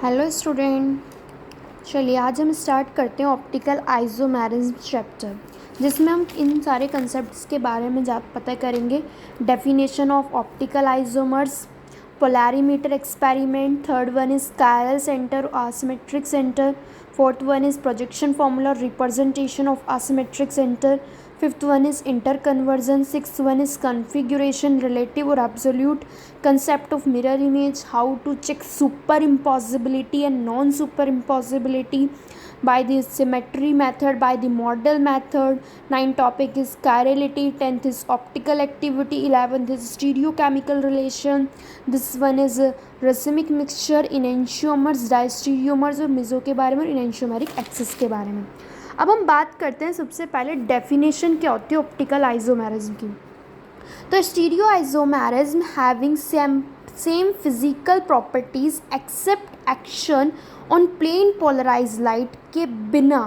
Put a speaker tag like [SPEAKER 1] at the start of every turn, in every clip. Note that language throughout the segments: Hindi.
[SPEAKER 1] Hello student. चलिए आज हम स्टार्ट करते हैं ऑप्टिकल आइसोमेरिज्म चैप्टर, जिसमें हम इन सारे कंसेप्ट्स के बारे में पता करेंगे। Definition of optical isomers, polarimeter experiment, third one is chiral centre asymmetric centre, fourth one is projection formula representation of asymmetric centre, fifth one is interconversion, sixth one is configuration relative और absolute, concept of mirror image, how to check superimposibility and non-superimposibility by the symmetry method, by the model method. 9 topic is chirality, 10th is optical activity, 11th is stereochemical relation, this one is racemic mixture, enantiomers, diastereomers और मिजो के बारे में, enantiomeric axis के बारे में। अब हम बात करते हैं सबसे पहले डेफिनेशन क्या होती है ऑप्टिकल आइसोमेरिज्म की। तो stereo isomerism having same physical properties except action on plane polarise light के बिना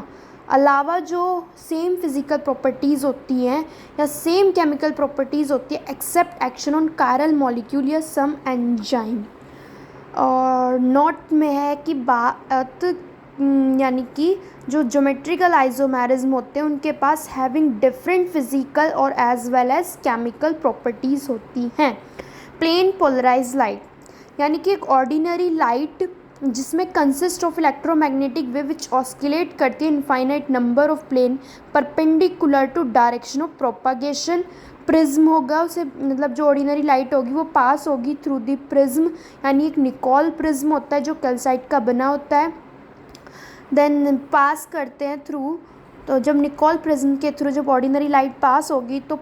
[SPEAKER 1] अलावा जो सेम फिजिकल प्रॉपर्टीज़ होती हैं या सेम केमिकल प्रॉपर्टीज़ होती है except action on chiral molecule या सम एंजाइम। और नोट में है कि बात यानी कि जो ज्योमेट्रिकल आइसोमेरिज्म होते हैं उनके पास हैविंग डिफरेंट फिजिकल और as well as chemical properties होती हैं। प्लेन पोलराइज लाइट यानी कि एक ऑर्डिनरी लाइट जिसमें consist of electromagnetic wave which oscillate करती है infinite number of plane perpendicular to direction of propagation. Prism होगा, उसे मतलब जो ऑर्डिनरी लाइट होगी वो पास होगी थ्रू द प्रिज्म, यानी एक निकोल प्रिज्म होता है जो कैल्साइट का बना होता है। देन पास करते हैं थ्रू, तो जब निकोल प्रिज्म के थ्रू जब ऑर्डिनरी लाइट पास होगी तो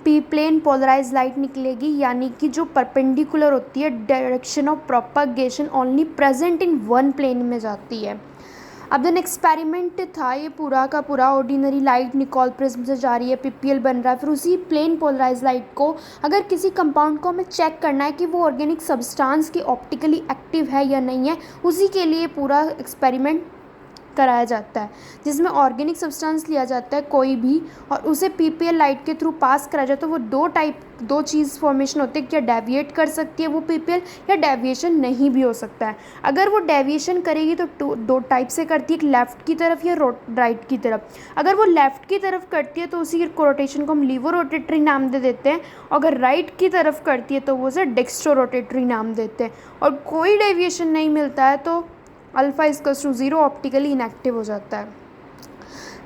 [SPEAKER 1] प्लेन पोलराइज लाइट निकलेगी, यानी कि जो परपेंडिकुलर होती है direction of propagation only present in one plane में जाती है। अब देन एक्सपेरिमेंट था ये पूरा का पूरा, ऑर्डिनरी लाइट निकोल प्रिज्म से जा रही है, पीपीएल बन रहा है, फिर उसी प्लेन पोलराइज लाइट को अगर किसी कंपाउंड को हमें चेक करना है कि वो ऑर्गेनिक सब्सटेंस की ऑप्टिकली एक्टिव है या नहीं है, उसी के लिए पूरा एक्सपेरिमेंट कराया जाता है, जिसमें ऑर्गेनिक सब्सटेंस लिया जाता है कोई भी और उसे पीपीएल लाइट के थ्रू पास कराया जाता है। तो वो दो चीज़ फॉर्मेशन होती है, क्या डेविएट कर सकती है वो पीपीएल या डेविएशन नहीं भी हो सकता है। अगर वो डेविएशन करेगी तो दो टाइप से करती है, एक लेफ़्ट की तरफ या राइट की तरफ। अगर वो लेफ़्ट की तरफ करती है तो उसी रोटेशन को हम लीवो रोटेटरी नाम दे देते हैं, अगर राइट की तरफ करती है तो वो उसे डेक्स्ट्रो रोटेटरी नाम देते हैं। और कोई डेविएशन नहीं मिलता है तो alpha equals to 0 optically inactive हो जाता है।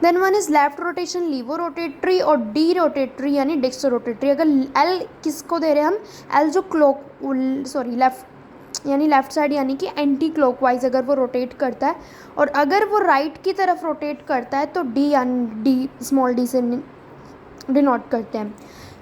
[SPEAKER 1] Then one is left rotation levo rotatory और डी रोटेटरी यानी डेक्स्ट्रो रोटेटरी। अगर एल किसको दे रहे हैं हम, एल जो लेफ्ट यानी लेफ्ट साइड यानी कि एंटी क्लॉकवाइज अगर वो रोटेट करता है, और अगर वो राइट की तरफ रोटेट करता है तो डी स्मॉल डी से डिनोट करते हैं।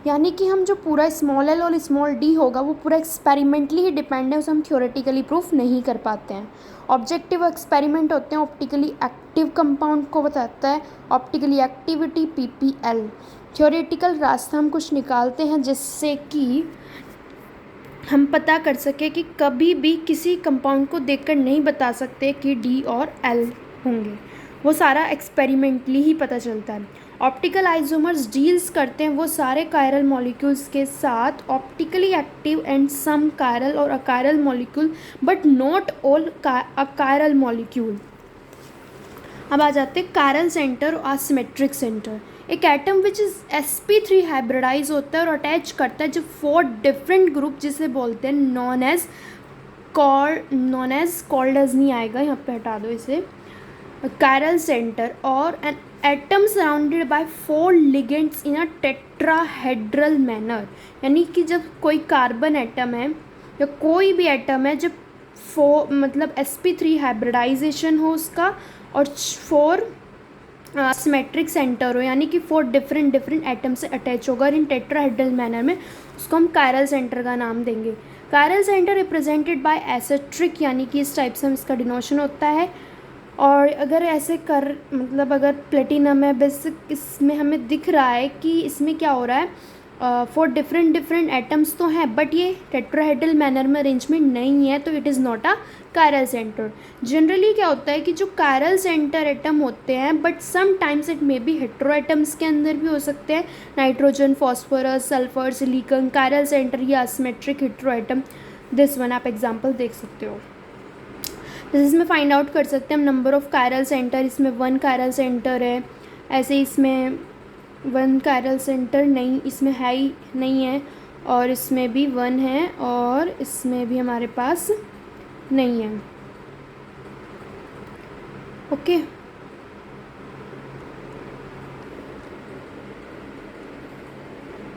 [SPEAKER 1] यानी कि हम जो पूरा स्मॉल एल और स्मॉल डी होगा वो पूरा एक्सपेरिमेंटली ही डिपेंड है, उसे हम थ्योरेटिकली प्रूफ नहीं कर पाते हैं। ऑब्जेक्टिव एक्सपेरिमेंट होते हैं, ऑप्टिकली एक्टिव कंपाउंड को बताता है, ऑप्टिकली एक्टिविटी पीपीएल। थ्योरेटिकल रास्ता हम कुछ निकालते हैं जिससे कि हम पता कर सके कि कभी भी किसी कंपाउंड को देखकर नहीं बता सकते कि डी और एल होंगे, वो सारा एक्सपेरिमेंटली ही पता चलता है। ऑप्टिकल आइसोमर्स डील्स करते हैं वो सारे कायरल मॉलिक्यूल्स के साथ optically active and some chiral और achiral molecule but not all achiral molecule. अब आ जाते हैं कायरल सेंटर और असिमेट्रिक सेंटर। एक atom which is sp3 hybridise होता है और अटैच करता है जो 4 डिफरेंट ग्रुप जिसे बोलते हैं नॉन एज कॉल्ड नहीं आएगा, यहाँ पे हटा दो इसे, कायरल सेंटर और an atom surrounded by 4 ligands in a tetrahedral manner. यानी कि जब कोई कार्बन एटम है या कोई भी एटम है जब 4 मतलब sp3 हाइब्रिडाइजेशन हो उसका और 4 सिमेट्रिक सेंटर हो, यानी कि 4 डिफरेंट एटम से अटैच होगा इन टेट्राहेड्रल मैनर में, उसको हम कायरल सेंटर का नाम देंगे। कायरल सेंटर रिप्रेजेंटेड बाय एसेट्रिक, यानी कि इस टाइप से हम इसका डिनोशन होता है। और अगर ऐसे मतलब अगर प्लेटिनम है बेसिक, इसमें हमें दिख रहा है कि इसमें क्या हो रहा है, 4 डिफरेंट एटम्स तो हैं बट ये टेट्राहेड्रल मैनर में अरेंजमेंट नहीं है, तो it is not a chiral centre. Generally क्या होता है कि जो कायरल सेंटर एटम होते हैं but some times it may be hetero atoms के अंदर भी हो सकते हैं, nitrogen, phosphorus, sulphur, silicon, chiral centre या asymmetric hetero atom. This one आप एग्जांपल देख सकते हो। जैसे इसमें फाइंड आउट कर सकते हैं हम नंबर ऑफ़ कायरल सेंटर, इसमें 1 कायरल सेंटर है, ऐसे इसमें 1 कायरल सेंटर नहीं, इसमें है ही नहीं है, और इसमें भी 1 है, और इसमें भी हमारे पास नहीं है। Okay,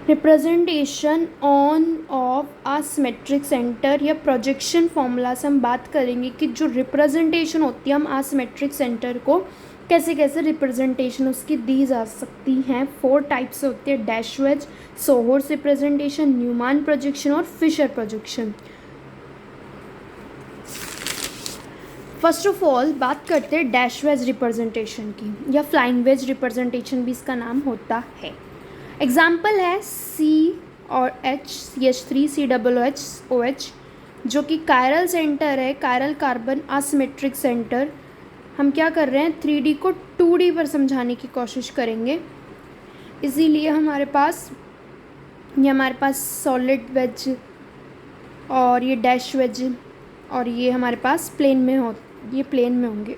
[SPEAKER 1] representation on of asymmetric centre या प्रोजेक्शन फॉर्मूला से हम बात करेंगे कि जो रिप्रेजेंटेशन होती है हम आसिमेट्रिक सेंटर को कैसे कैसे रिप्रेजेंटेशन उसकी दी जा सकती हैं। 4 टाइप्स होती है, dash wedge, sawhorse representation, Newman projection और Fischer projection. First of all बात करते हैं डैश वेज रिप्रेजेंटेशन की, या फ्लाइंग वेज रिप्रेजेंटेशन भी इसका नाम होता है। एग्जाम्पल है C और H, CH3 COOH, जो कि कायरल सेंटर है, कायरल कार्बन असिमेट्रिक सेंटर। हम क्या कर रहे हैं, 3D को 2D पर समझाने की कोशिश करेंगे, इसीलिए हमारे पास सॉलिड वेज और ये डैश वेज और ये हमारे पास प्लेन में होंगे।